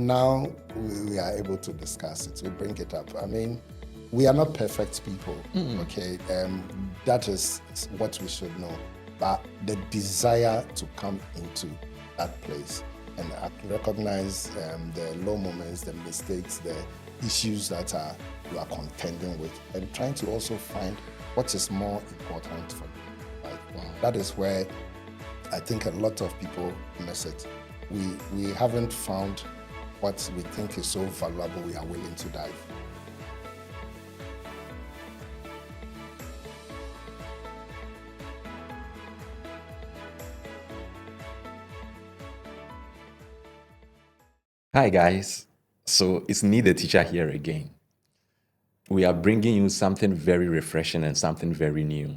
Now we are able to discuss it. We bring it up. I mean, we are not perfect people, okay? That is what we should know. But the desire to come into that place and recognize the low moments, the mistakes, the issues that you are contending with, and trying to also find what is more important for you. Like, that is where I think a lot of people miss it. We haven't found what we think is so valuable we are willing to dive. Hi, guys. So it's me, the teacher, here again. We are bringing you something very refreshing and something very new.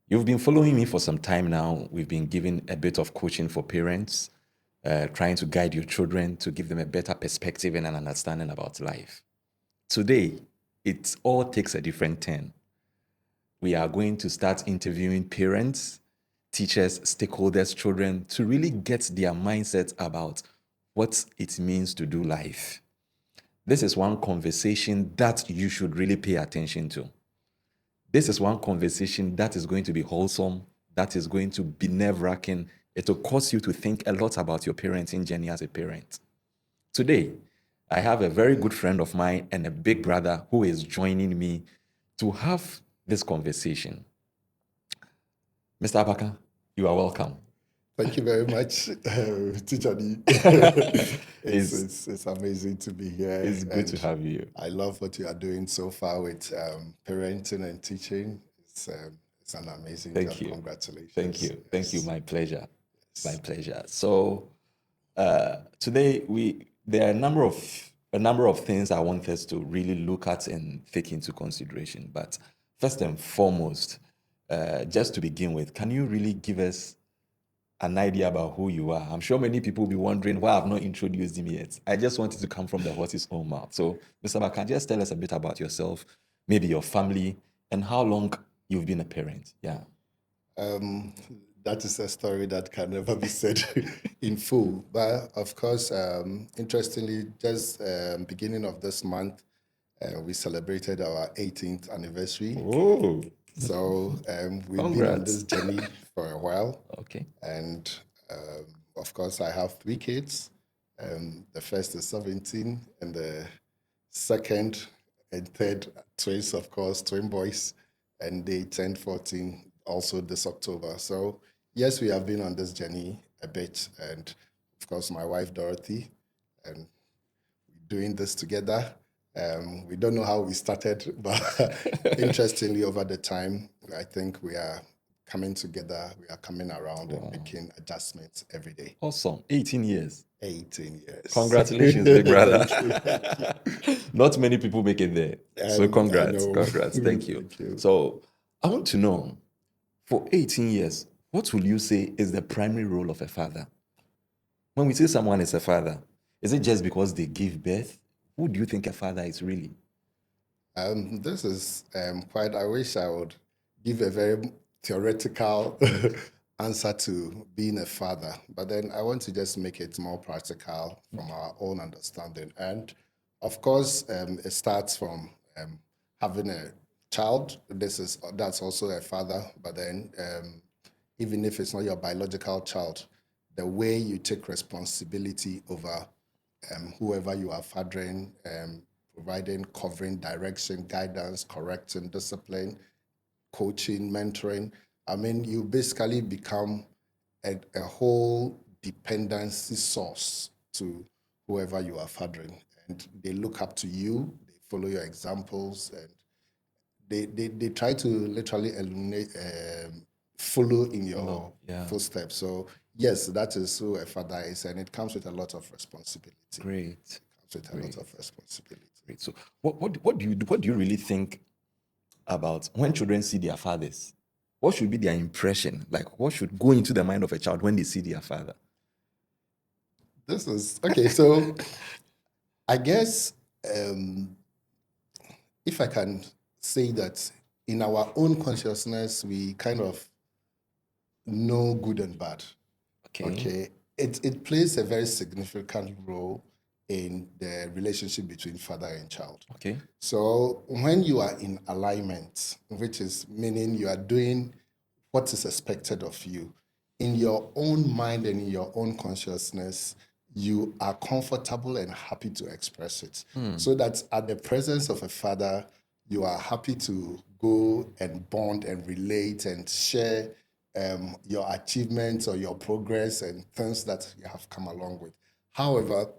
You've been following me for some time now. We've been giving a bit of coaching for parents, trying to guide your children to give them a better perspective and an understanding about life. Today, it all takes a different turn. We are going to start interviewing parents, teachers, stakeholders, children to really get their mindset about what it means to do life. This is one conversation that you should really pay attention to. This is one conversation that is going to be wholesome, that is going to be nerve-wracking. It will cause you to think a lot about your parenting journey as a parent. Today, I have a very good friend of mine and a big brother who is joining me to have this conversation. Mr. Abaka, you are welcome. Thank you very much, Teacher D. It's amazing to be here. It's good to have you. I love what you are doing so far with parenting and teaching. It's an amazing Thank job. you. Congratulations. Thank you. Thank you. My pleasure. My pleasure. So today there are a number of things I want us to really look at and take into consideration. But first and foremost, just to begin with, can you really give us an idea about who you are? I'm sure many people will be wondering why I've not introduced him yet. I just wanted to come from the horse's own mouth. So, Mr. Baka, just tell us a bit about yourself, maybe your family, and how long you've been a parent. Yeah. That is a story that can never be said in full. But of course, interestingly, just beginning of this month, we celebrated our 18th anniversary. Oh, So we've been on this journey for a while. okay. And of course, I have 3 kids. The first is 17, and the second and third twins, of course, twin boys, and they turned 14 also this October. So yes, we have been on this journey a bit, and of course, my wife Dorothy, and we're doing this together. We don't know how we started, but interestingly, over the time, I think we are coming together, we are coming around and making adjustments every day. Awesome. 18 years. 18 years. Congratulations, big brother. Thank you. Not many people make it there. So congrats. know. Congrats. Thank you. Thank you. So I want to know, for 18 years, what will you say is the primary role of a father? When we say someone is a father, is it just because they give birth? Who do you think a father is really? This is quite, I wish I would give a very theoretical answer to being a father, but then I want to just make it more practical from our own understanding. And of course, it starts from having a child. That's also a father, but then even if it's not your biological child, the way you take responsibility over whoever you are fathering, providing, covering, direction, guidance, correcting, discipline, coaching, mentoring. I mean, you basically become a whole dependency source to whoever you are fathering. And they look up to you, they follow your examples, and they try to literally eliminate, follow in your footsteps. So yes, that is who a father is, and it comes with a lot of responsibility. Great. It comes with a lot of responsibility. Great. So what do you really think about when children see their fathers? What should be their impression? Like, what should go into the mind of a child when they see their father? This is okay. So I guess if I can say that in our own consciousness, we kind of know good and bad. Okay. It plays a very significant role in the relationship between father and child. Okay. So when you are in alignment, which is meaning you are doing what is expected of you, in your own mind and in your own consciousness, you are comfortable and happy to express it. So that at the presence of a father, you are happy to go and bond and relate and share your achievements or your progress and things that you have come along with. However,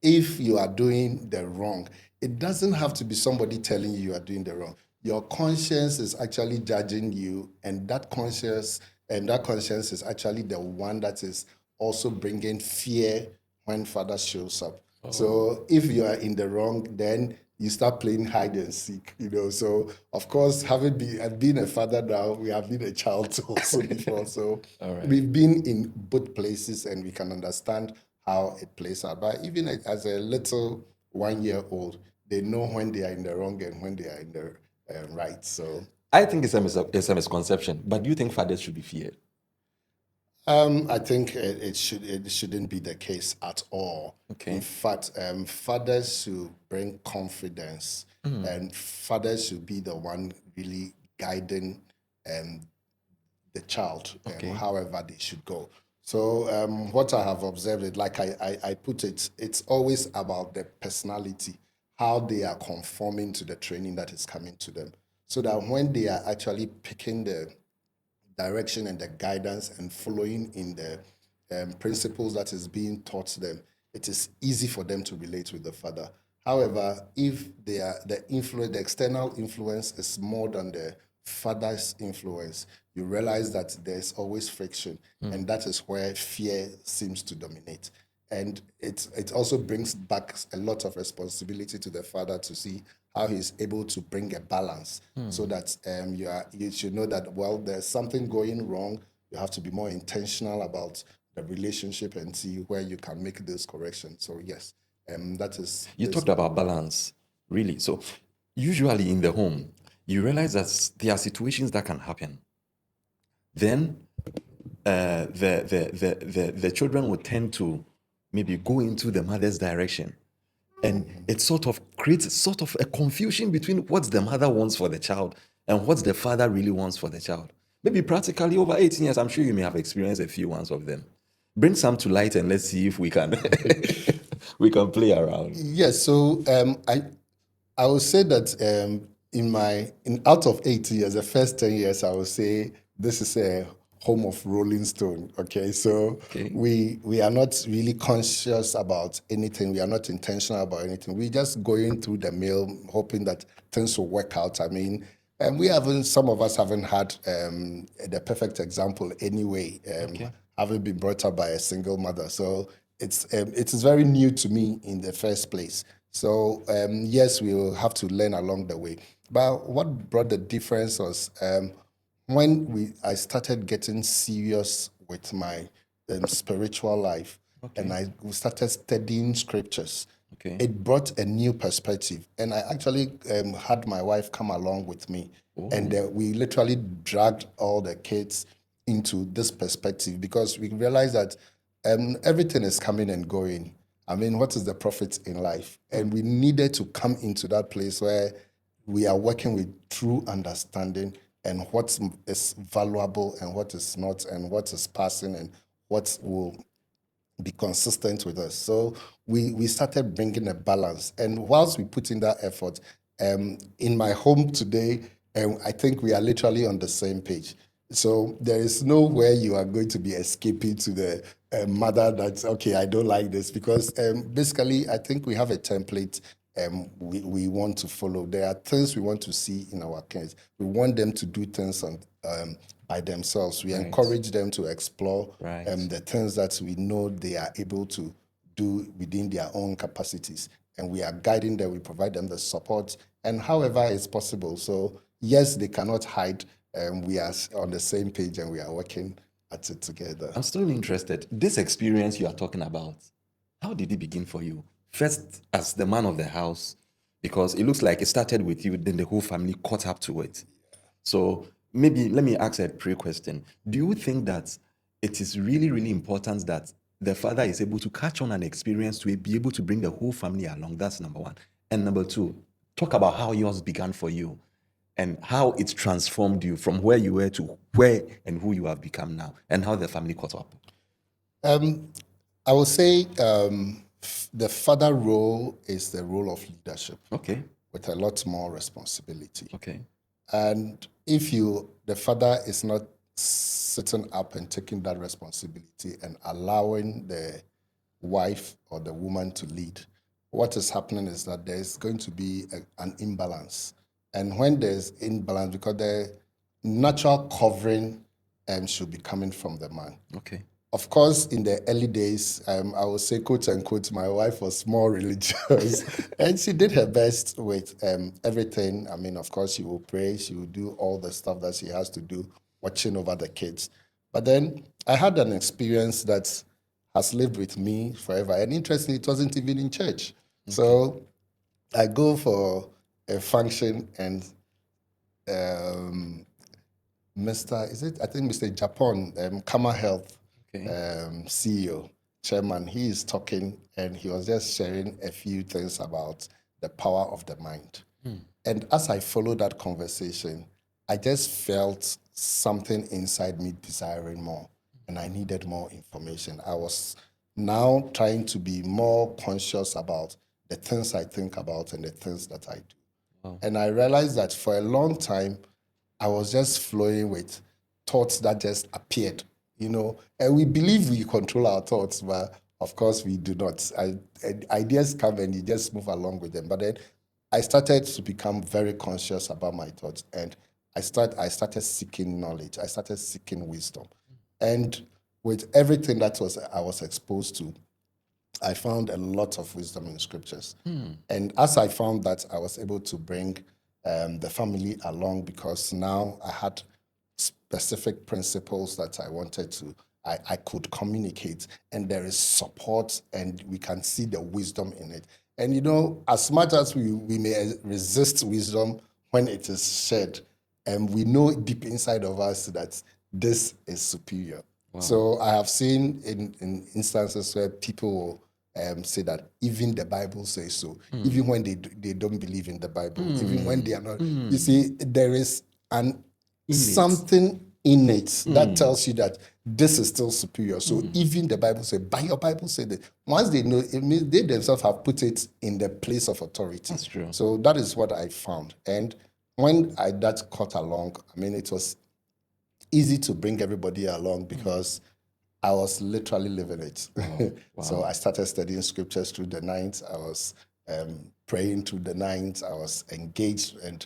if you are doing the wrong, it doesn't have to be somebody telling you are doing the wrong. Your conscience is actually judging you, and that conscience is actually the one that is also bringing fear when father shows up. So if you are in the wrong, then you start playing hide and seek, So of course, having been a father now, we have been a child also before. So we've been in both places and we can understand how it plays out. But even as a little 1 year old, they know when they are in the wrong and when they are in the right. So I think it's a misconception, but do you think fathers should be feared? I think it shouldn't be the case at all. Okay. In fact, fathers should bring confidence, and fathers should be the one really guiding the child, however they should go. So what I have observed, like I put it, it's always about the personality, how they are conforming to the training that is coming to them, so that when they are actually picking the direction and the guidance and following in the principles that is being taught them, it is easy for them to relate with the father. However, if the external influence is more than the father's influence, you realize that there's always friction, and that is where fear seems to dominate. And it also brings back a lot of responsibility to the father to see how he's able to bring a balance, so that you should know that, well, there's something going wrong. You have to be more intentional about the relationship and see where you can make those corrections. So yes, that is. You talked about balance, really. So usually in the home, you realize that there are situations that can happen. Then the children will tend to maybe go into the mother's direction. And it sort of creates sort of a confusion between what the mother wants for the child and what the father really wants for the child. Maybe practically over 18 years, I'm sure you may have experienced a few ones of them. Bring some to light and let's see if we can we can play around. Yes. So I would say that out of 80 years, the first 10 years, I would say this is a home of Rolling Stone. Okay, so we are not really conscious about anything. We are not intentional about anything. We're just going through the mill, hoping that things will work out. I mean, some of us haven't had the perfect example anyway. Having been brought up by a single mother, so it is very new to me in the first place. So yes, we will have to learn along the way. But what brought the difference was when I started getting serious with my spiritual life, and I started studying scriptures. It brought a new perspective, and I actually had my wife come along with me, and we literally dragged all the kids into this perspective, because we realized that everything is coming and going. I mean, what is the profit in life? And we needed to come into that place where we are working with true understanding, and what is valuable and what is not, and what is passing and what will be consistent with us. So we started bringing a balance. And whilst we put in that effort, in my home today, I think we are literally on the same page. So there is nowhere you are going to be escaping to the mother that's, okay, I don't like this, because basically I think we have a template we want to follow. There are things we want to see in our kids. We want them to do things by themselves. We encourage them to explore the things that we know they are able to do within their own capacities. And we are guiding them, we provide them the support, and however it's possible. So yes, they cannot hide. We are on the same page and we are working at it together. I'm still interested. This experience you are talking about, how did it begin for you? First, as the man of the house, because it looks like it started with you, then the whole family caught up to it. So maybe let me ask a pre-question. Do you think that it is really, really important that the father is able to catch on an experience to be able to bring the whole family along. That's number one. And number two, talk about how yours began for you and how it transformed you from where you were to where and who you have become now, and how the family caught up. I would say the father role is the role of leadership Okay. with a lot more responsibility. Okay. And if the father is not sitting up and taking that responsibility and allowing the wife or the woman to lead, what is happening is that there's going to be an imbalance. And when there's imbalance, because the natural covering should be coming from the man. Okay. Of course, in the early days, I would say, quote unquote, my wife was more religious and she did her best with everything. I mean, of course, she will pray, she will do all the stuff that she has to do, watching over the kids. But then I had an experience that has lived with me forever. And interestingly, it wasn't even in church. Okay. So I go for a function and I think Mr. Japan, Kama Health, Okay. CEO, chairman, he is talking and he was just sharing a few things about the power of the mind. And as I followed that conversation, I just felt something inside me desiring more and I needed more information. I was now trying to be more conscious about the things I think about and the things that I do. Wow. And I realized that for a long time, I was just flowing with thoughts that just appeared, and we believe we control our thoughts, but of course we do not. Ideas come and you just move along with them. But then I started to become very conscious about my thoughts, and I started seeking knowledge. I started seeking wisdom. And with everything that I was exposed to, I found a lot of wisdom in scriptures. And as I found that, I was able to bring the family along because now I had specific principles that I could communicate, and there is support and we can see the wisdom in it. And as much as we may resist wisdom when it is shared, and we know deep inside of us that this is superior. Wow. So I have seen in instances where people will say that even the Bible says so, even when they don't believe in the Bible, even when they are not. You see, there is something innate that tells you that this is still superior. So even the Bible says, by your Bible say that. Once they know, it means they themselves have put it in the place of authority. That's true. So that is what I found. And when that caught along, I mean, it was easy to bring everybody along because I was literally living it. Wow. Wow. So I started studying scriptures through the night. I was praying through the night. I was engaged, and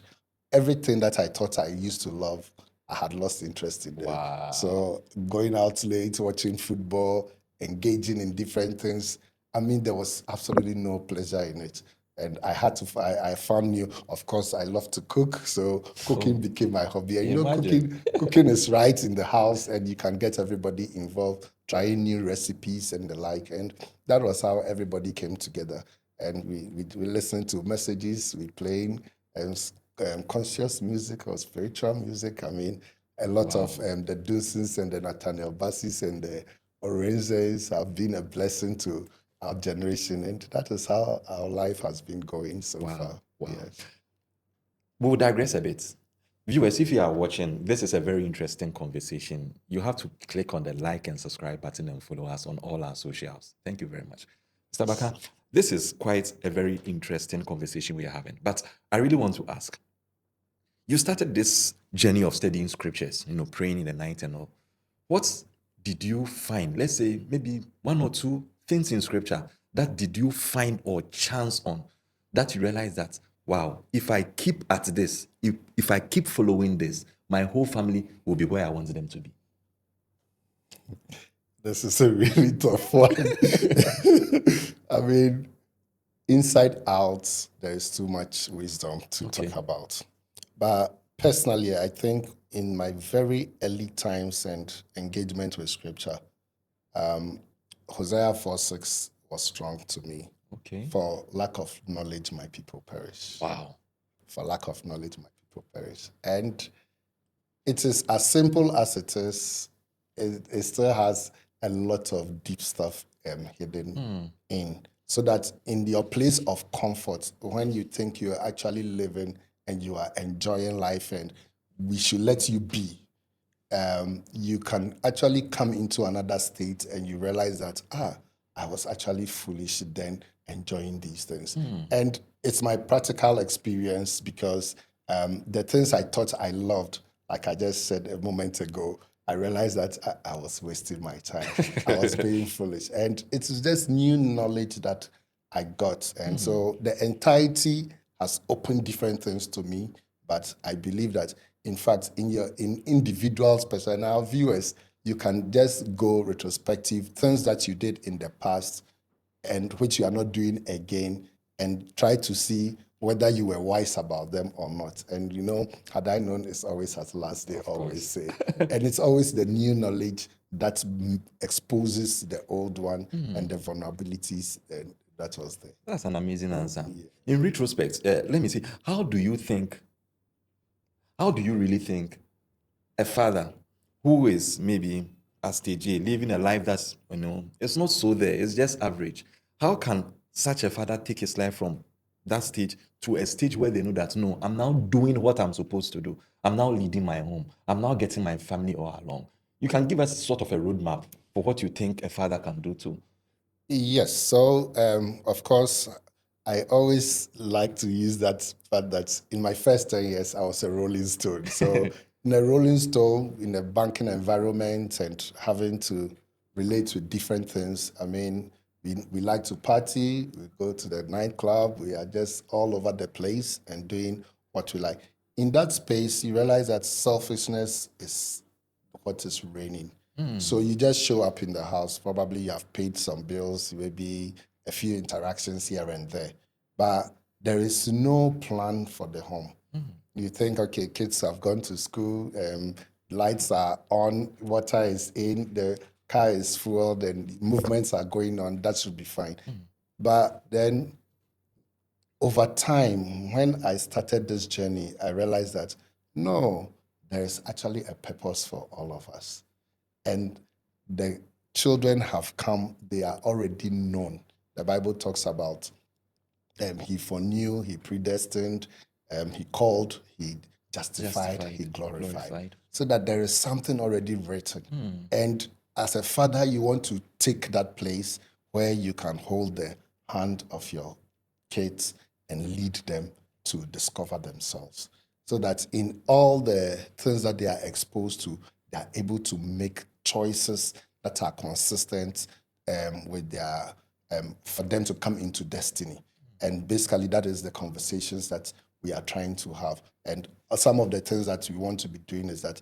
everything that I thought I used to love, I had lost interest in. Wow. So going out late, watching football, engaging in different things, I mean, there was absolutely no pleasure in it. And I had to, I found new, of course, I love to cook. So cooking became my hobby. And cooking is right in the house and you can get everybody involved, trying new recipes and the like. And that was how everybody came together. And we listened to messages, we playing conscious music or spiritual music. I mean, a lot of the Deuces and the Nathaniel Bassis and the Oranges have been a blessing to our generation, and that is how our life has been going so far. Wow. Yes. We'll digress a bit. Viewers, if you are watching, this is a very interesting conversation. You have to click on the like and subscribe button and follow us on all our socials. Thank you very much. Mr. Baka, this is quite a very interesting conversation we are having, but I really want to ask, you started this journey of studying scriptures, praying in the night and all. What did you find? Let's say maybe one or two things in scripture that did you find or chance on that you realize that, wow, if I keep at this, if I keep following this, my whole family will be where I want them to be? This is a really tough one. I mean, inside out, there is too much wisdom to talk about. But personally, I think in my very early times and engagement with scripture, Hosea 4:6 was strong to me. Okay. For lack of knowledge, my people perish. Wow. For lack of knowledge, my people perish. And it is as simple as it is. It still has a lot of deep stuff hidden in. So that in your place of comfort, when you think you're actually living and you are enjoying life and we should let you be, you can actually come into another state and you realize that, I was actually foolish then enjoying these things. And it's my practical experience because the things I thought I loved, like I just said a moment ago, I realized that I was wasting my time. I was being foolish. And it's just new knowledge that I got. And so the entirety has opened different things to me. But I believe that, in fact, in individuals, personal our viewers, you can just go retrospective, things that you did in the past and which you are not doing again, and try to see whether you were wise about them or not. And had I known, it's always at last, they always say. And it's always the new knowledge that exposes the old one and the vulnerabilities. And that was there. That's an amazing answer. In retrospect, let me see. How do you really think a father who is maybe at stage A, living a life that's, it's not so there, it's just average. How can such a father take his life from that stage to a stage where they know that, no, I'm now doing what I'm supposed to do. I'm now leading my home. I'm now getting my family all along. You can give us sort of a roadmap for what you think a father can do too. Yes. So, of course, I always like to use that fact that in my first 10 years, I was a rolling stone. So, in a rolling stone, in a banking environment and having to relate with different things, I mean, we like to party, we go to the nightclub, we are just all over the place and doing what we like. In that space, you realize that selfishness is what is reigning. So you just show up in the house. Probably you have paid some bills, maybe a few interactions here and there, but there is no plan for the home. You think, okay, kids have gone to school, lights are on, water is in, the car is full, then movements are going on. That should be fine. But then over time, when I started this journey, I realized that no, there is actually a purpose for all of us. And the children have come, they are already known. The Bible talks about he foreknew, he predestined, he called, he justified, he glorified. So that there is something already written. And as a father, you want to take that place where you can hold the hand of your kids and lead them to discover themselves. So that in all the things that they are exposed to, they are able to make choices that are consistent with their, for them to come into destiny. And basically, that is the conversations that we are trying to have. And some of the things that we want to be doing is that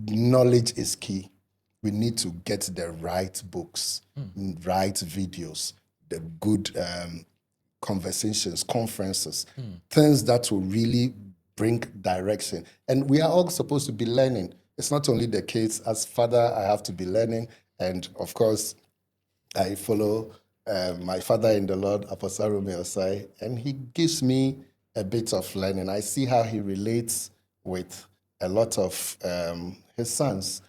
knowledge is key. We need to get the right books, right videos, the good conversations, conferences, things that will really bring direction. And we are all supposed to be learning. It's not only the kids. As father, I have to be learning. And of course, I follow my father in the Lord, Apostle Romeo Osai, and he gives me a bit of learning. I see how he relates with a lot of his sons,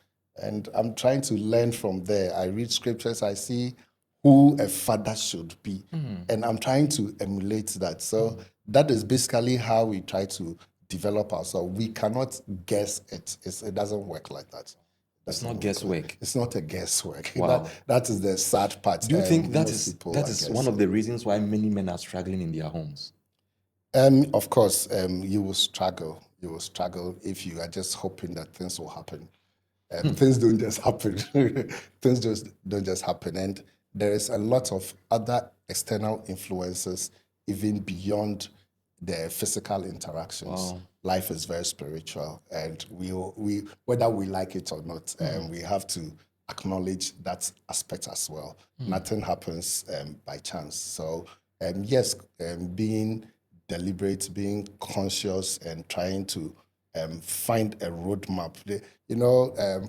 and I'm trying to learn from there. I read scriptures, I see who a father should be, and I'm trying to emulate that. So that is basically how we try to develop ourselves. We cannot guess it. It doesn't work like that. It's not guesswork. It's not a guesswork. Wow. That is the sad part. Do you think that is one of the reasons why many men are struggling in their homes? Of course, you will struggle. You will struggle if you are just hoping that things will happen. Things don't just happen. Things just don't just happen. And there is a lot of other external influences, even beyond the physical interactions. Wow. Life is very spiritual, and we whether we like it or not, we have to acknowledge that aspect as well. Nothing happens by chance. So yes, being deliberate, being conscious, and trying to find a roadmap.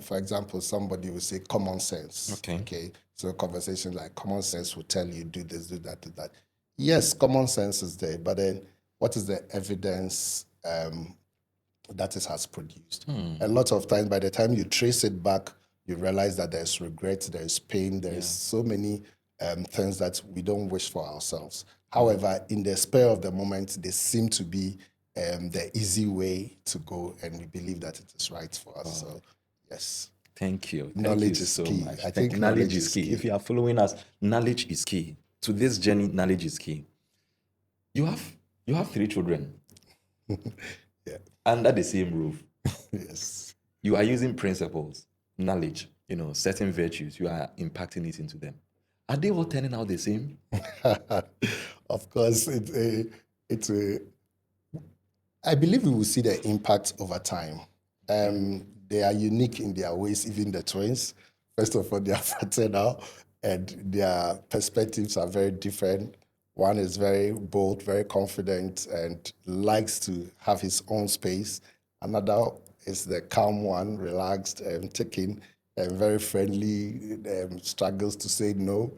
For example, somebody will say common sense. Okay. So conversations like common sense will tell you do this, do that, do that. Yes, common sense is there, but then what is the evidence that it has produced? A lot of times, by the time you trace it back you realize that there's regret, there's pain, there's so many things that we don't wish for ourselves. However, in the spur of the moment, they seem to be the easy way to go, and we believe that it is right for us. So, yes. Thank you. Thank you Knowledge is so key. much. I think Knowledge is key. If you are following us, knowledge is key. To this journey, knowledge is key. You have 3 children Yeah. under the same roof. Yes. You are using principles, knowledge, certain virtues. You are impacting it into them. Are they all turning out the same? Of course, I believe we will see the impact over time. They are unique in their ways, even the twins. First of all, they are fraternal, and their perspectives are very different. One is very bold, very confident, and likes to have his own space. Another is the calm one, relaxed and taking and very friendly, struggles to say no.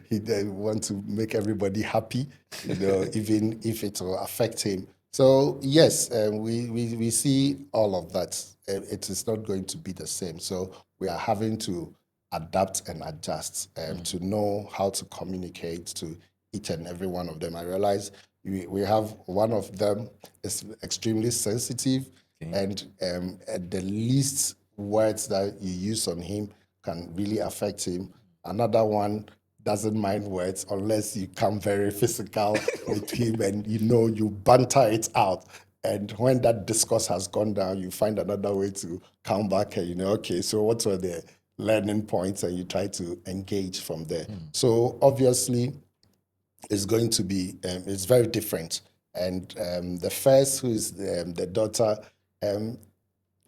He wants to make everybody happy, even if it will affect him. So yes, we see all of that. It is not going to be the same. So we are having to adapt and adjust to know how to communicate to each and every one of them. I realize we have one of them is extremely sensitive, and at the least words that you use on him can really affect him. Another one doesn't mind words unless you come very physical with him and you banter it out. And when that discourse has gone down, you find another way to come back and okay, so what were the learning points, and you try to engage from there. So obviously it's going to be it's very different. And the first, who is the daughter,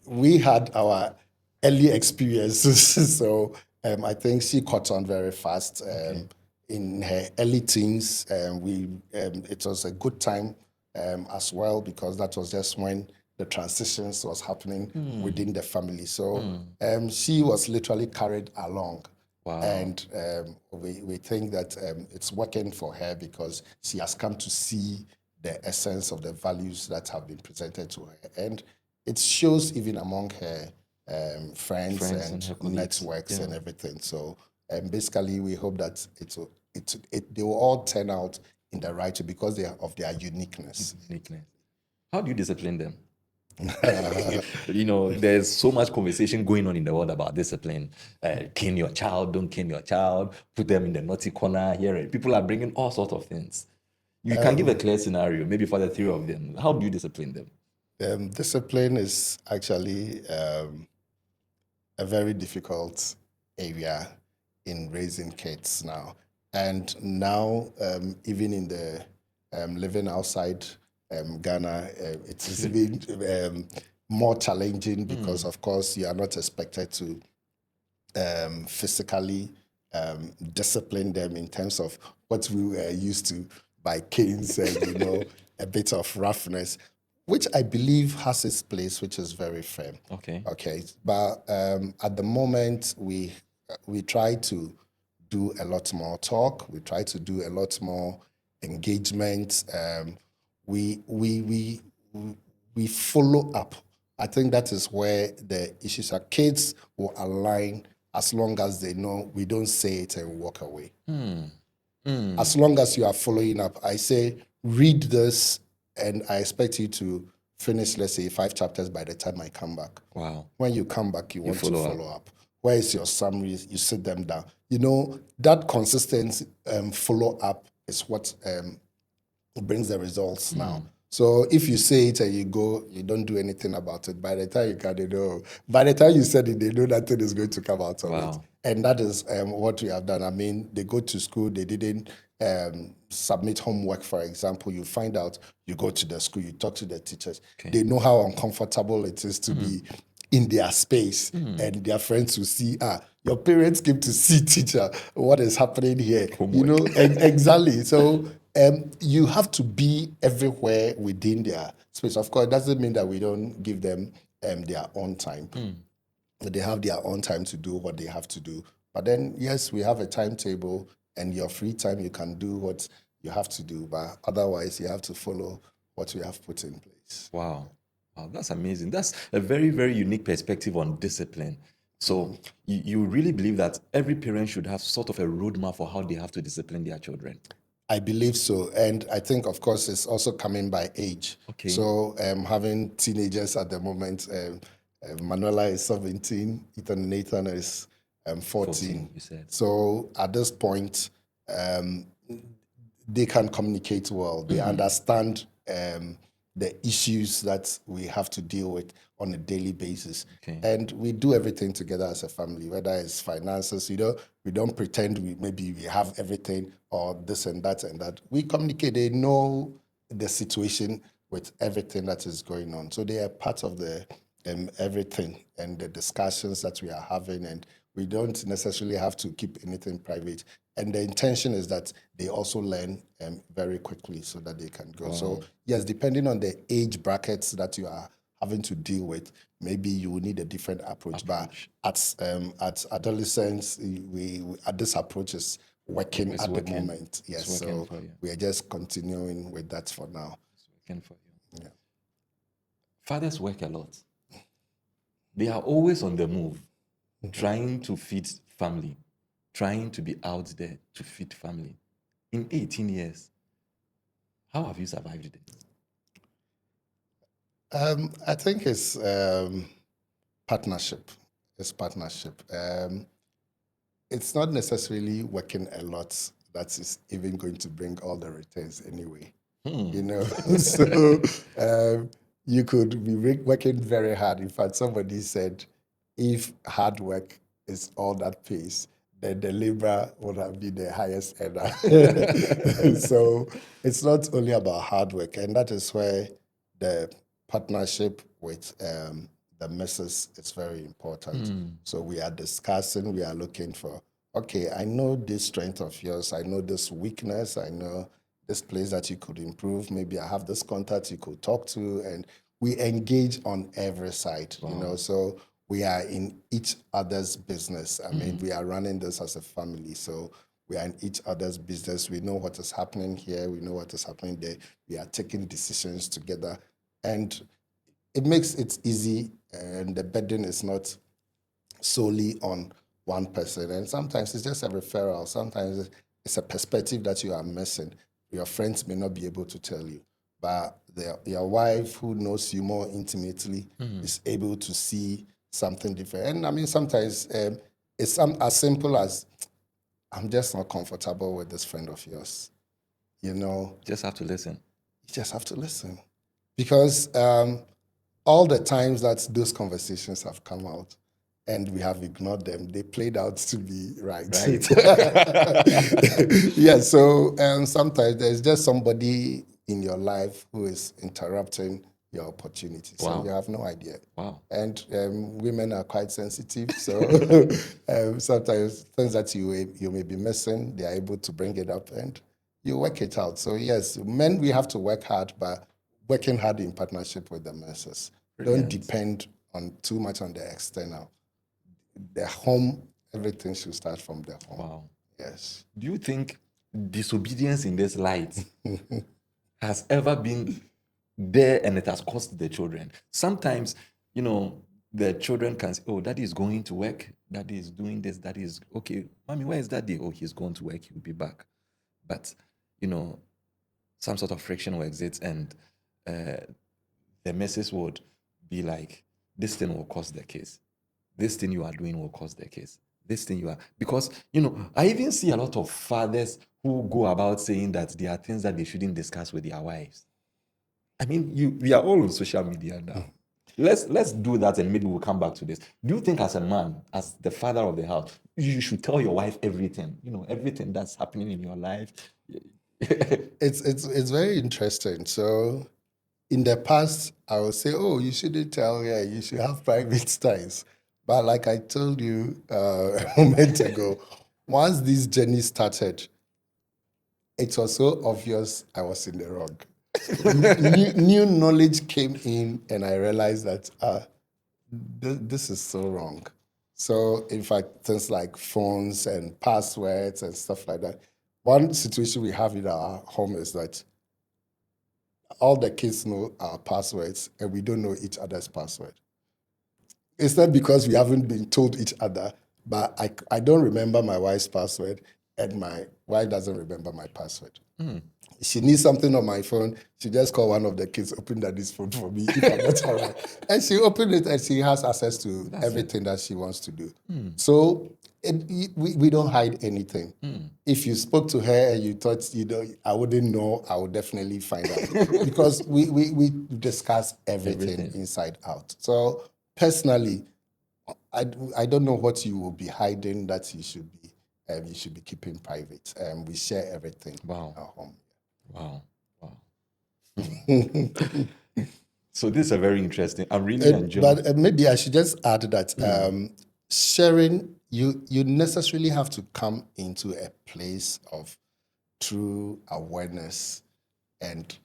we had our early experiences. So I think she caught on very fast. In her early teens, it was a good time as well, because that was just when the transitions was happening within the family. So she was literally carried along. Wow. And we think that it's working for her because she has come to see the essence of the values that have been presented to her. And it shows even among her friends and her colleagues. networks and everything. So basically, we hope that they will all turn out in the right way because they are of their uniqueness. How do you discipline them? There's so much conversation going on in the world about discipline. Cane your child, don't cane your child, put them in the naughty corner. Here, people are bringing all sorts of things. You can give a clear scenario, maybe for the 3 of them. How do you discipline them? Discipline is actually a very difficult area in raising kids now. And now, even in the living outside Ghana, it is even more challenging because, of course, you are not expected to physically discipline them in terms of what we were used to by canes and, a bit of roughness, which I believe has its place, which is very firm. Okay. But at the moment, we try to do a lot more talk. We try to do a lot more engagement. We follow up. I think that is where the issues are. Kids will align as long as they know we don't say it and walk away. As long as you are following up, I say, read this, and I expect you to finish, let's say, 5 chapters by the time I come back. Wow. When you come back, you want to follow up. Where is your summary? You sit them down. That consistent follow-up is what brings the results now. So if you say it and you go, you don't do anything about it, by the time you can, they know. By the time you said it, they know nothing is going to come out of it. And that is what we have done. I mean, they go to school, they didn't submit homework, for example. You find out, you go to the school, you talk to the teachers. They know how uncomfortable it is to be in their space, and their friends will see, your parents came to see teacher, what is happening here? Homework. Exactly. So you have to be everywhere within their space. Of course, it doesn't mean that we don't give them their own time. They have their own time to do what they have to do. But then, yes, we have a timetable, and your free time, you can do what you have to do. But otherwise, you have to follow what we have put in place. Wow, that's amazing. That's a very, very unique perspective on discipline. So you really believe that every parent should have sort of a roadmap for how they have to discipline their children? I believe so. And I think, of course, it's also coming by age. Okay. So having teenagers at the moment, Manuela is 17, Ethan and Nathan is 14. You said. So at this point, they can communicate well. They understand the issues that we have to deal with on a daily basis. Okay. And we do everything together as a family, whether it's finances, we don't pretend maybe we have everything or this and that and that. We communicate, they know the situation with everything that is going on. So they are part of the everything and the discussions that we are having, and we don't necessarily have to keep anything private. And the intention is that they also learn very quickly so that they can go. So yes, depending on the age brackets that you are having to deal with, maybe you will need a different approach. But at adolescence, we this approach is working It's at working. the moment. Yes, It's working so for you. we are just continuing with that for now. It's working for you. Yeah. Fathers work a lot. They are always on the move, trying to feed family, trying to be out there to feed family. In 18 years, how have you survived it? I think it's partnership. It's partnership. It's not necessarily working a lot that is even going to bring all the returns anyway. You know, so you could be working very hard. In fact, somebody said, if hard work is all that pays, then the labor would have been the highest earner. So it's not only about hard work, and that is where the partnership with the missus is very important. So we are discussing, we are looking for, okay, I know this strength of yours, I know this weakness, I know this place that you could improve. Maybe I have this contact you could talk to, and we engage on every side, you know. So we are in each other's business. I mean, we are running this as a family. So we are in each other's business. We know what is happening here. We know what is happening there. We are taking decisions together. And it makes it easy, and the burden is not solely on one person. And sometimes it's just a referral. Sometimes it's a perspective that you are missing. Your friends may not be able to tell you, but your wife, who knows you more intimately, is able to see something different. And I mean, sometimes it's as simple as, I'm just not comfortable with this friend of yours. You know, Just have to listen. you just have to listen. Because all the times that those conversations have come out and we have ignored them, they played out to be right. Yeah, so sometimes there's just somebody in your life who is interrupting your opportunities. Wow. And you have no idea. Wow. And women are quite sensitive, so sometimes things that you may be missing, they are able to bring it up and you work it out. So yes, men, we have to work hard, but working hard in partnership with the masses. Don't depend on too much on the external. The home, everything should start from the home. Wow. Yes. Do you think disobedience in this light has ever been there and it has cost the children? Sometimes, you know, the children can say, oh, daddy is going to work, daddy is doing this, daddy is okay. Mommy, where is daddy? Oh, he's going to work, he'll be back. But, you know, some sort of friction will exist, and the message would be like, this thing will cause the case. This thing you are doing will cause the case. This thing you are, because, you know, I even see a lot of fathers who go about saying that there are things that they shouldn't discuss with their wives. I mean, we are all on social media now. Let's do that, and maybe we'll come back to this. Do you think, as a man, as the father of the house, you should tell your wife everything? You know, everything that's happening in your life. It's very interesting. So in the past, I would say, oh, you shouldn't tell her, you should have private times. But like I told you a moment ago, once this journey started, it was so obvious I was in the wrong. New knowledge came in, and I realized that this is so wrong. So, in fact, things like phones and passwords and stuff like that. One situation we have in our home is that all the kids know our passwords, and we don't know each other's password. It's not because we haven't been told each other, but I don't remember my wife's password, and my wife doesn't remember my password. She needs something on my phone. She just call one of the kids, open daddy's phone for me if I'm not around. And she opened it and she has access to everything that she wants to do. So we don't hide anything. If you spoke to her and you thought, I wouldn't know, I would definitely find out. Because we discuss everything inside out. So personally, I don't know what you will be hiding that you should be keeping private. We share everything Wow. at home. Wow. So this is a very interesting. I'm really enjoying. But maybe I should just add that sharing, you necessarily have to come into a place of true awareness and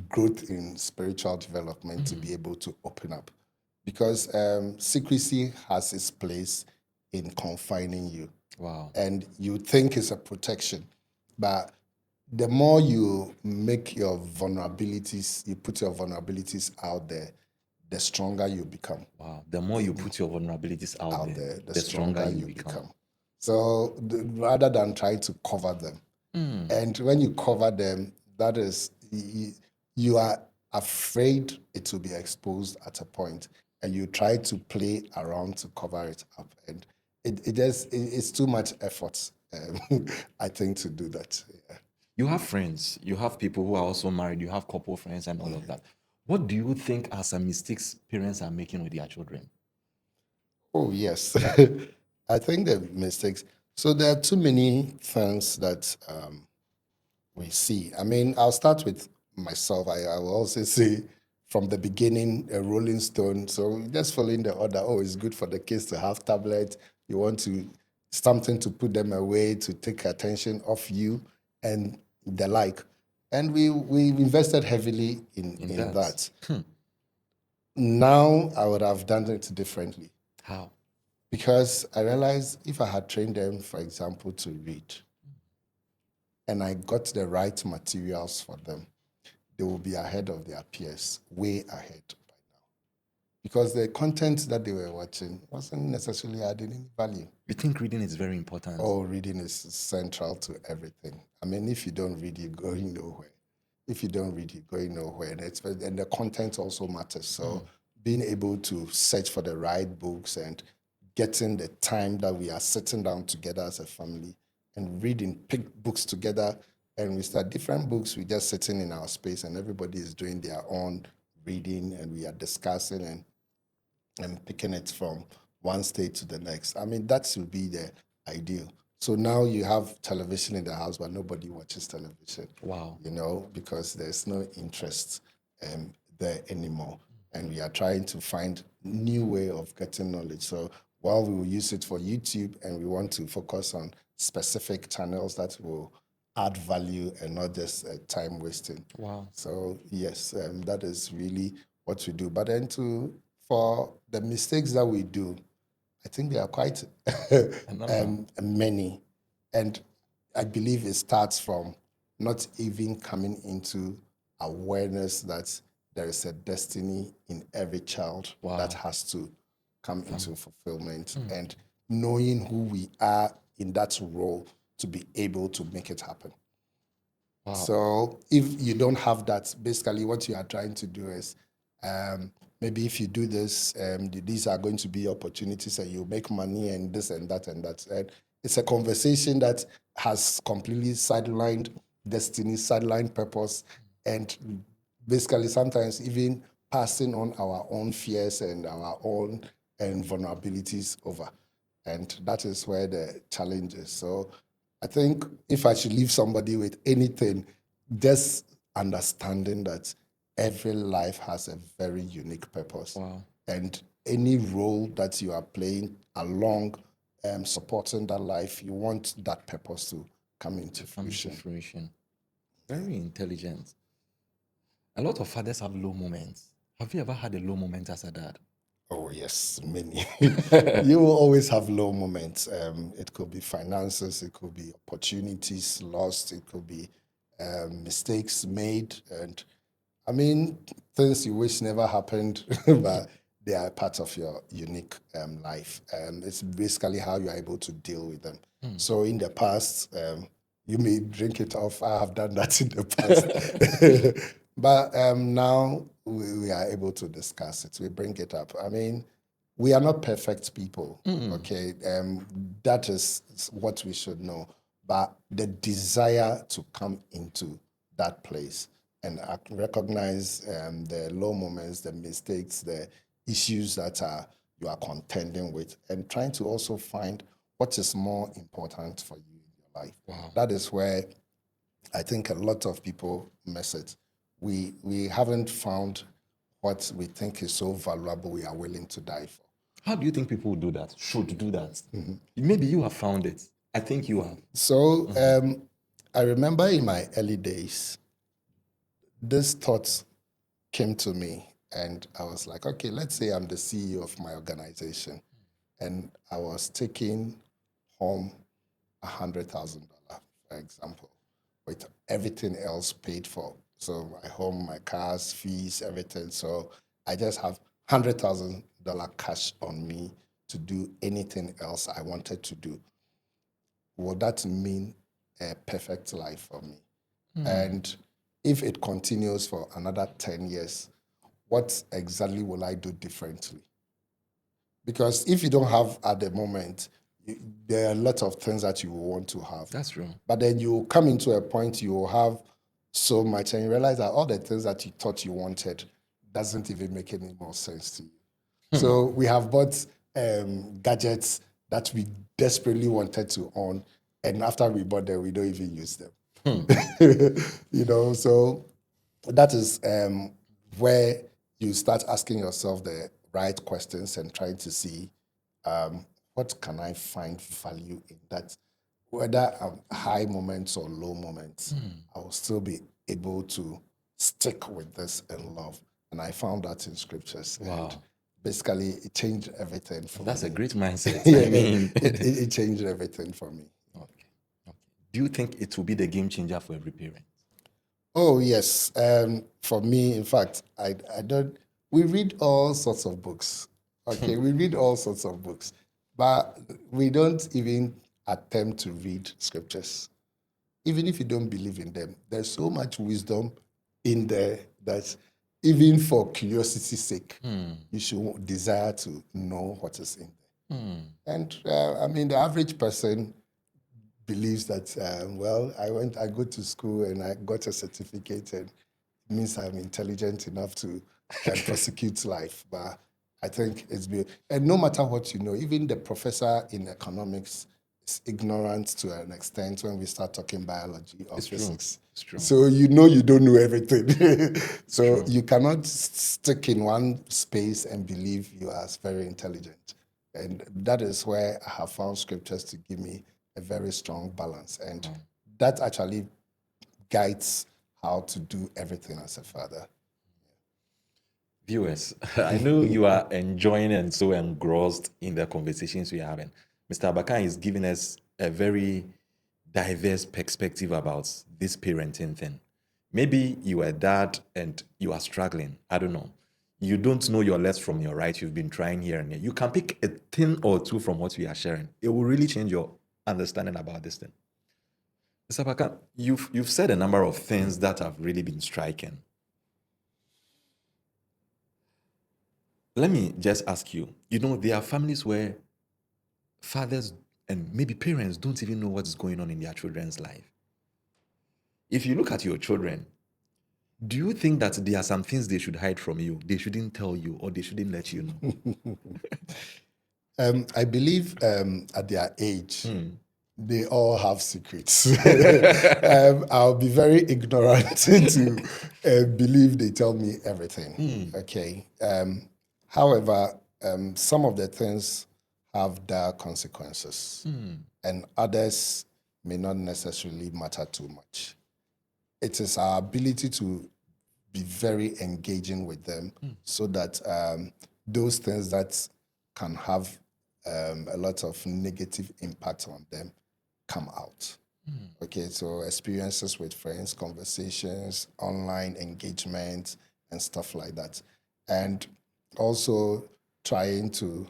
growth in spiritual development to be able to open up. Because secrecy has its place in confining you. Wow. And you think it's a protection. But the more you make your vulnerabilities, you put your vulnerabilities out there, the stronger you become. Wow. The more you put your vulnerabilities out there, The stronger you become. So rather than trying to cover them, and when you cover them, that is, you are afraid it will be exposed at a point, and you try to play around to cover it up, and it's too much effort, I think, to do that. Yeah. You have friends, you have people who are also married, you have couple friends and all of that. What do you think are some mistakes parents are making with their children? Oh, yes. I think the mistakes. So there are too many things that we see. I mean, I'll start with myself. I will also say from the beginning, a rolling stone. So just following the order. Oh, it's good for the kids to have tablets. You want to something to put them away, to take attention off you, and the like. And we invested heavily in that. Now I would have done it differently. How? Because I realized if I had trained them, for example, to read, and I got the right materials for them, they will be ahead of their peers, way ahead by now. Because the content that they were watching wasn't necessarily adding any value. You think reading is very important? Oh, reading is central to everything. I mean, if you don't read, you're going nowhere. If you don't read, you're going nowhere. And the content also matters. So being able to search for the right books and getting the time that we are sitting down together as a family and reading, pick books together, and we start different books. We're just sitting in our space and everybody is doing their own reading and we are discussing and picking it from one state to the next. I mean, that should be the ideal. So now you have television in the house, but nobody watches television. Wow. You know, because there's no interest there anymore. And we are trying to find new way of getting knowledge. So while we will use it for YouTube and we want to focus on specific channels that will add value and not just time wasting. Wow. So yes, that is really what we do. But then for the mistakes that we do, I think they are quite many. And I believe it starts from not even coming into awareness that there is a destiny in every child that has to come into fulfillment and knowing who we are in that role to be able to make it happen. Wow. So if you don't have that, basically what you are trying to do is maybe if you do this, these are going to be opportunities and you make money and this and that and that. And it's a conversation that has completely sidelined destiny, sidelined purpose, and basically sometimes even passing on our own fears and our own vulnerabilities over. And that is where the challenge is. So I think if I should leave somebody with anything, just understanding that every life has a very unique purpose. Wow. And any role that you are playing along supporting that life, you want that purpose to come into fruition. Very intelligent. A lot of fathers have low moments. Have you ever had a low moment as a dad? Oh, yes, many. You will always have low moments. It could be finances, it could be opportunities lost, it could be mistakes made. And I mean, things you wish never happened, but they are part of your unique life. It's basically how you are able to deal with them. So in the past, you may drink it off. I have done that in the past. But now we are able to discuss it. We bring it up. I mean, we are not perfect people, okay? That is what we should know. But the desire to come into that place and recognize the low moments, the mistakes, the issues that you are contending with, and trying to also find what is more important for you in your life. Wow. That is where I think a lot of people miss it. We haven't found what we think is so valuable we are willing to die for. How do you think people do that? Should do that? Maybe you have found it. I think you have. So I remember in my early days, this thought came to me, and I was like, okay, let's say I'm the CEO of my organization, and I was taking home $100,000, for example, with everything else paid for. So my home, my cars, fees, everything. So I just have $100,000 cash on me to do anything else I wanted to do. Would that mean a perfect life for me? And if it continues for another 10 years, what exactly will I do differently? Because if you don't have at the moment, there are a lot of things that you will want to have. That's true. But then you come into a point you will have so much and you realize that all the things that you thought you wanted doesn't even make any more sense to you. So we have bought gadgets that we desperately wanted to own, and after we bought them, we don't even use them. So that is where you start asking yourself the right questions and trying to see what can I find value in that, whether high moments or low moments, I will still be able to stick with this and love. And I found that in scriptures. Wow. And basically, it changed everything for That's me. a great mindset. Yeah, I mean, it changed everything for me. okay. Okay. Do you think it will be the game changer for every parent? Oh yes. For me, in fact, I don't. We read all sorts of books. Okay, we read all sorts of books, but we don't even attempt to read scriptures. Even if you don't believe in them, there's so much wisdom in there that even for curiosity's sake, you should desire to know what is in there. And I mean, the average person believes that I go to school and I got a certificate and it means I'm intelligent enough to prosecute life. But I think it's been, and no matter what you know, even the professor in economics is ignorant to an extent when we start talking biology or It's true. physics. It's true. So you know you don't know everything. So you cannot stick in one space and believe you are very intelligent. And that is where I have found scriptures to give me a very strong balance. And that actually guides how to do everything as a father. Viewers, I know you are enjoying and so engrossed in the conversations we are having. Mr. Abakan is giving us a very diverse perspective about this parenting thing. Maybe you are a dad and you are struggling. I don't know. You don't know your left from your right. You've been trying here and there. You can pick a thing or two from what we are sharing. It will really change your understanding about this thing. Mr. Abakan, you've said a number of things that have really been striking. Let me just ask you, there are families where fathers and maybe parents don't even know what's going on in their children's life. If you look at your children, do you think that there are some things they should hide from you? They shouldn't tell you or they shouldn't let you know? I believe at their age, they all have secrets. I'll be very ignorant to believe they tell me everything. Okay. However, some of the things have dire consequences, and others may not necessarily matter too much. It is our ability to be very engaging with them so that those things that can have a lot of negative impact on them come out. Okay, so experiences with friends, conversations, online engagement, and stuff like that. And also trying to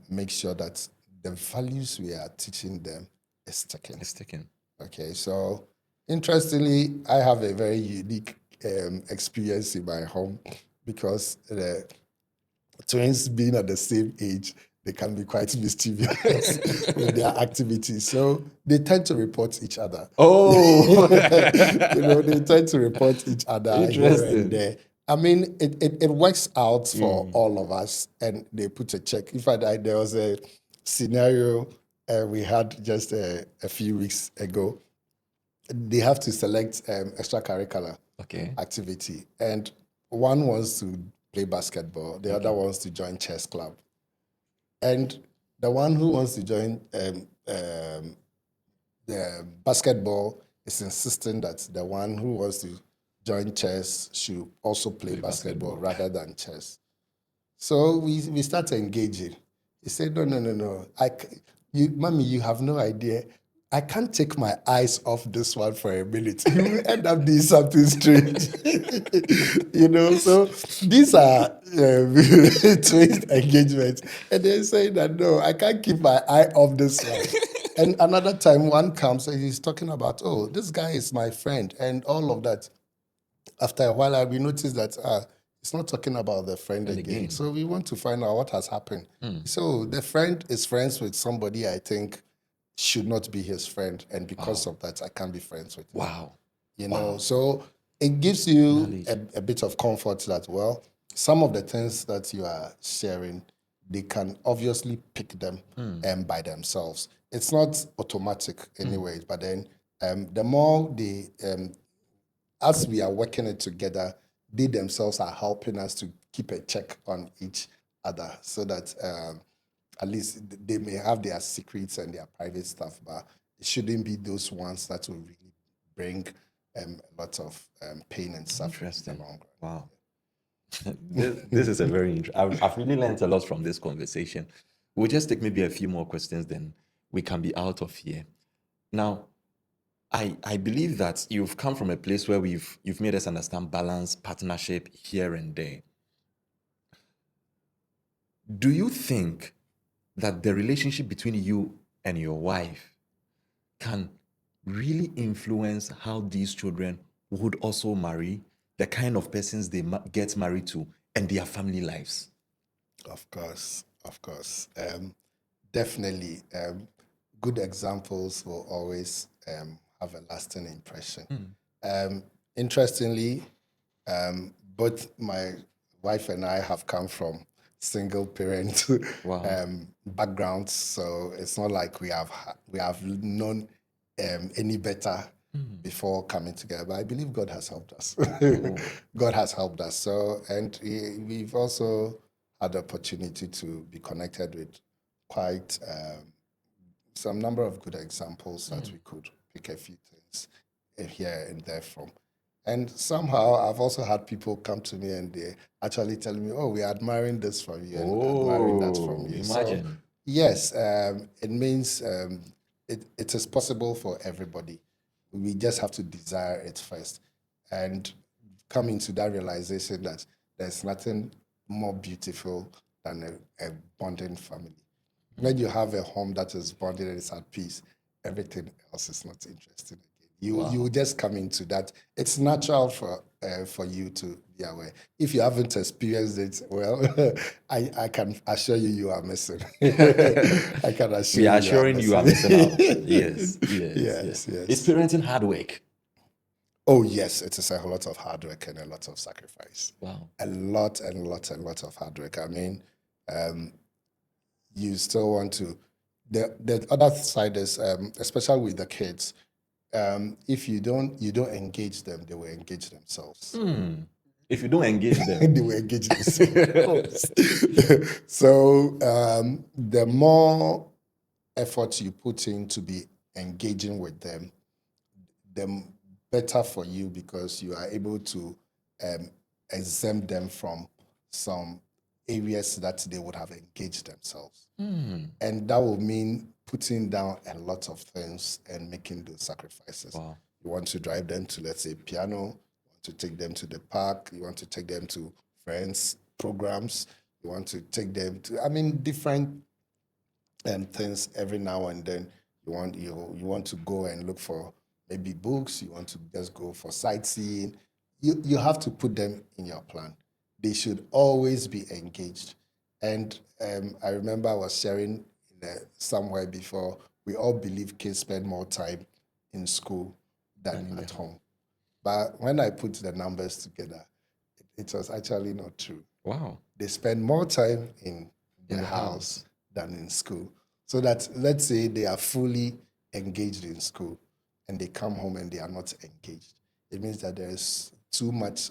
make sure that the values we are teaching them is sticking. It's taken. Okay, so interestingly, I have a very unique experience in my home because the twins being at the same age, they can be quite mischievous with their activities. So they tend to report each other. Oh, They tend to report each other here and interesting. there. I mean, it works out for all of us, and they put a check. In fact, there was a scenario we had just a few weeks ago. They have to select extracurricular Okay. activity, and one wants to play basketball, the other wants to join chess club, and the one who wants to join the basketball is insisting that the one who wants to join chess should also play basketball rather than chess. So we start engaging. He said, no, no, no, no. Mommy, you have no idea. I can't take my eyes off this one for a minute. You will end up doing something strange. So these are twist engagements. And they're saying that, no, I can't keep my eye off this one. And another time, one comes and he's talking about, oh, this guy is my friend and all of that. After a while, we noticed that it's not talking about the friend again. So we want to find out what has happened. So the friend is friends with somebody I think should not be his friend, and because of that, I can't be friends with him. Wow. So it gives you a bit of comfort that, well, some of the things that you are sharing, they can obviously pick them by themselves. It's not automatic anyways, but then the more they as we are working it together, they themselves are helping us to keep a check on each other so that at least they may have their secrets and their private stuff, but it shouldn't be those ones that will really bring a lot of pain and suffering in the long run. Wow. This is a very interesting. I've really learned a lot from this conversation. We'll just take maybe a few more questions, then we can be out of here. Now, I believe that you've come from a place where you've made us understand balance, partnership here and there. Do you think that the relationship between you and your wife can really influence how these children would also marry, the kind of persons they get married to, and their family lives? Of course, of course. Definitely. Good examples will always have a lasting impression. Interestingly, both my wife and I have come from single parent backgrounds, so it's not like we have known any better before coming together. But I believe God has helped us. God has helped us. So, and we've also had the opportunity to be connected with quite some number of good examples that we could pick a few things here and there from. And somehow I've also had people come to me and they actually tell me, oh, we're admiring this from you and admiring that from you. Imagine. So, yes, it means it is possible for everybody. We just have to desire it first and come into that realization that there's nothing more beautiful than a bonding family. When you have a home that is bonded and is at peace, everything else is not interesting again. You will just come into that. It's natural for you to be aware. If you haven't experienced it, well, I can assure you you are missing. I can assure We are you assuring you are missing out. Yes. Yes. Is parenting hard work? Oh, yes, it is a lot of hard work and a lot of sacrifice. Wow. A lot of hard work. I mean, you still want to. The other side is, especially with the kids, if you don't engage them, they will engage themselves. If you don't engage them, They will engage themselves. So the more effort you put in to be engaging with them, the better for you because you are able to exempt them from some areas that they would have engaged themselves. And that will mean putting down a lot of things and making those sacrifices. Wow. You want to drive them to, let's say, piano, you want to take them to the park, you want to take them to friends' programs. You want to take them to, different things every now and then. You want to go and look for maybe books. You want to just go for sightseeing. You have to put them in your plan. They should always be engaged. And I remember I was sharing somewhere before. We all believe kids spend more time in school than at home. But when I put the numbers together, it was actually not true. Wow. They spend more time in In their the house than in school. So that, let's say they are fully engaged in school and they come home and they are not engaged. It means that there's too much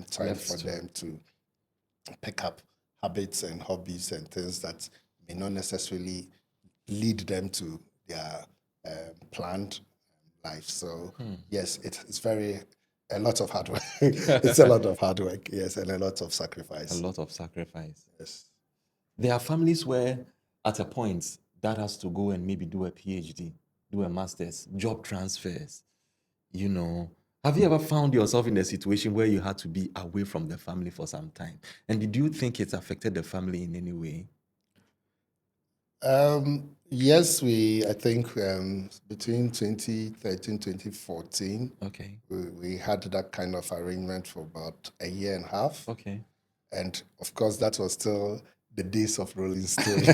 time Left for to- them to pick up habits and hobbies and things that may not necessarily lead them to their planned life. So yes, it's very a lot of hard work. It's a lot of hard work, yes, and a lot of A sacrifice. lot of sacrifice. Yes. There are families where, at a point, dad has to go and maybe do a PhD, do a master's, job transfers. You know, have you ever found yourself in a situation where you had to be away from the family for some time? And did you think it's affected the family in any way? Yes, I think between 2013, 2014, Okay. we had that kind of arrangement for about a year and a half. Okay. And of course, that was still the days of Rolling Stone.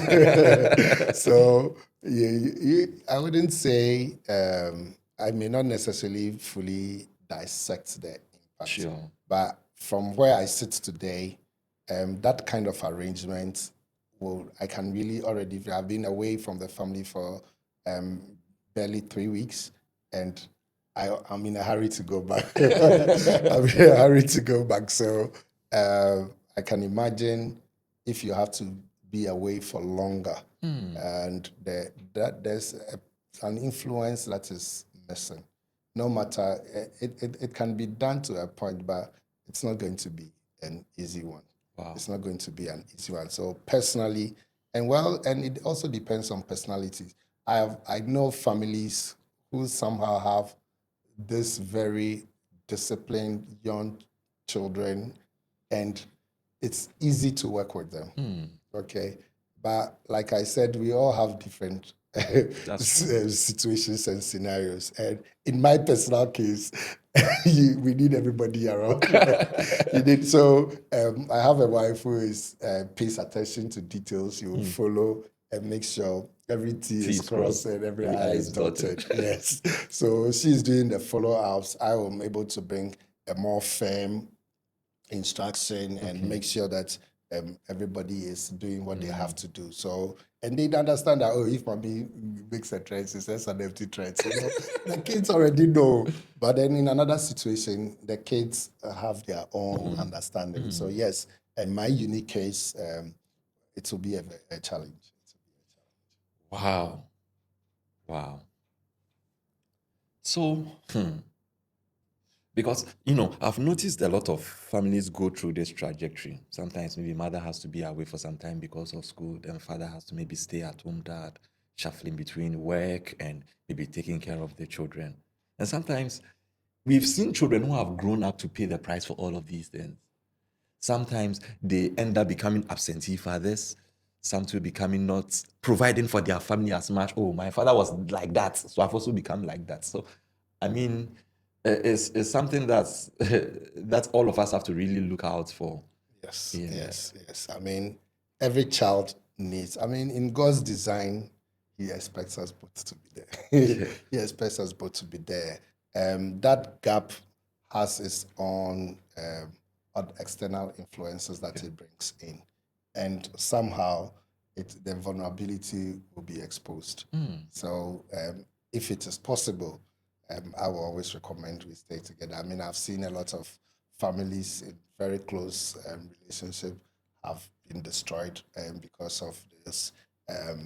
So I wouldn't say, I may not necessarily fully dissect the impact. Sure. But from where I sit today, that kind of arrangement I can really already, I've been away from the family for barely 3 weeks, and I'm in a hurry to go back. I'm in a hurry to go back. So I can imagine if you have to be away for longer, and there's an influence that is missing. No matter, it can be done to a point, but it's not going to be an easy one. Wow. It's not going to be an easy one. So personally, and it also depends on personalities. I know families who somehow have this very disciplined young children, and it's easy to work with them. Okay, but like I said, we all have different situations and scenarios. And in my personal case, we need everybody around. I have a wife who pays attention to details. She will follow and make sure every T is crossed and every I is dotted. Yes. So she's doing the follow-ups. I am able to bring a more firm instruction and make sure that everybody is doing what they have to do. So, and they understand that, if mommy makes a threat, she says an empty threat. The kids already know. But then in another situation, the kids have their own understanding. So yes, in my unique case, it will be a challenge. Wow. Wow. So, because, I've noticed a lot of families go through this trajectory. Sometimes maybe mother has to be away for some time because of school, then father has to maybe stay at home, dad, shuffling between work and maybe taking care of the children. And sometimes we've seen children who have grown up to pay the price for all of these things. Sometimes they end up becoming absentee fathers, some to becoming not providing for their family as much. Oh, my father was like that, so I've also become like that. So, it's something that's that all of us have to really look out for. Yes, yes. Every child needs, in God's design, He expects us both to be there. He expects us both to be there. That gap has its own external influences that it brings in. And somehow the vulnerability will be exposed. So if it is possible, I will always recommend we stay together. I've seen a lot of families in very close relationship have been destroyed because of this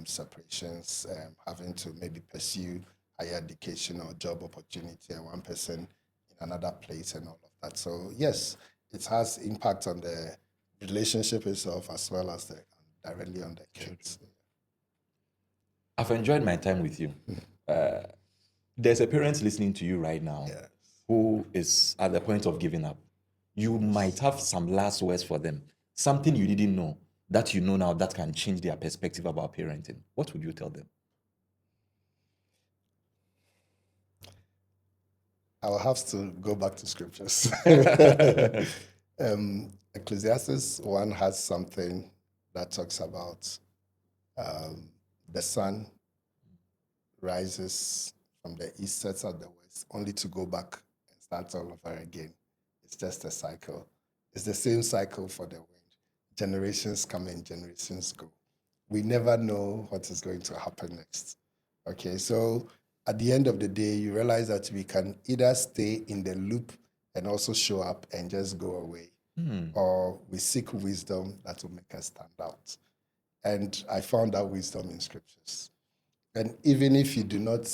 separations, having to maybe pursue higher education or job opportunity, and one person in another place and all of that. So yes, it has impact on the relationship itself as well as directly on the kids. I've enjoyed my time with you. There's a parent listening to you right now who is at the point of giving up. You might have some last words for them, something you didn't know that you know now that can change their perspective about parenting, what would you tell them? I will have to go back to scriptures. Ecclesiastes 1 has something that talks about the sun rises from the east, sets at the west, only to go back and start all over again. It's just a cycle. It's the same cycle for the wind. Generations come and generations go. We never know what is going to happen next. Okay, so at the end of the day, you realize that we can either stay in the loop and also show up and just go away, or we seek wisdom that will make us stand out. And I found that wisdom in scriptures. And even if you do not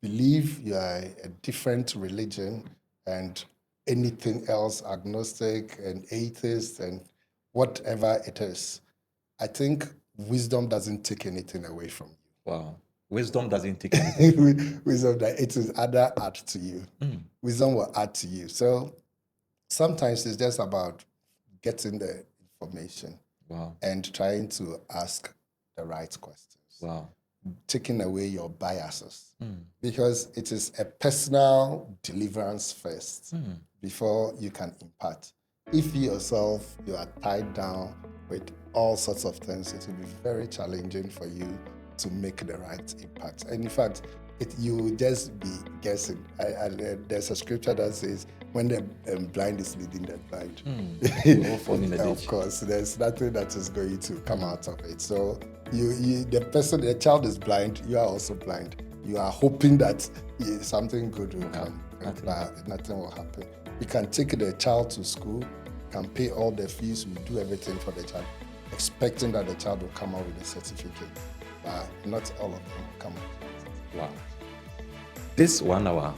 believe, you are a different religion and anything else, agnostic and atheist and whatever it is, I think wisdom doesn't take anything away from you. Wow. Wisdom doesn't take anything. Wisdom, that it will either add to you. Wisdom will add to you. So sometimes it's just about getting the information and trying to ask the right questions. Taking away your biases, because it is a personal deliverance first before you can impart. If you yourself, you are tied down with all sorts of things, it will be very challenging for you to make the right impact. And in fact, you will just be guessing. There's a scripture that says, when the blind is leading the blind, of course, there's nothing that is going to come out of it. So the child is blind, you are also blind. You are hoping that something good will come, but nothing will happen. You can take the child to school, can pay all the fees, we do everything for the child, expecting that the child will come out with a certificate. But not all of them will come out. Wow. This 1 hour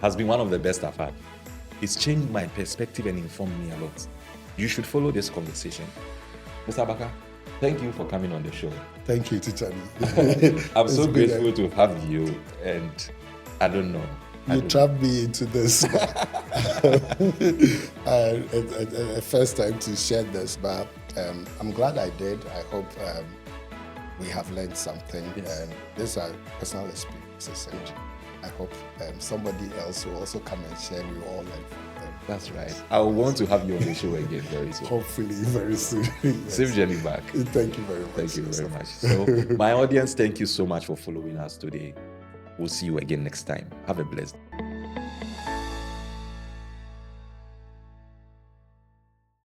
has been one of the best I've had. It's changed my perspective and informed me a lot. You should follow this conversation. Mr. Abaka, thank you for coming on the show. Thank you, Teacher. I'm so grateful to have you, and I don't know. You trapped me into this. A first time to share this, but I'm glad I did. I hope we have learned something. And these are personal experiences, and I hope somebody else will also come and share. We all learn from them. That's right. I want to have you on the show again very soon. Hopefully, very soon. Safe journey back. Thank you very much. Thank you very much. So, my audience, thank you so much for following us today. We'll see you again next time. Have a blessed day.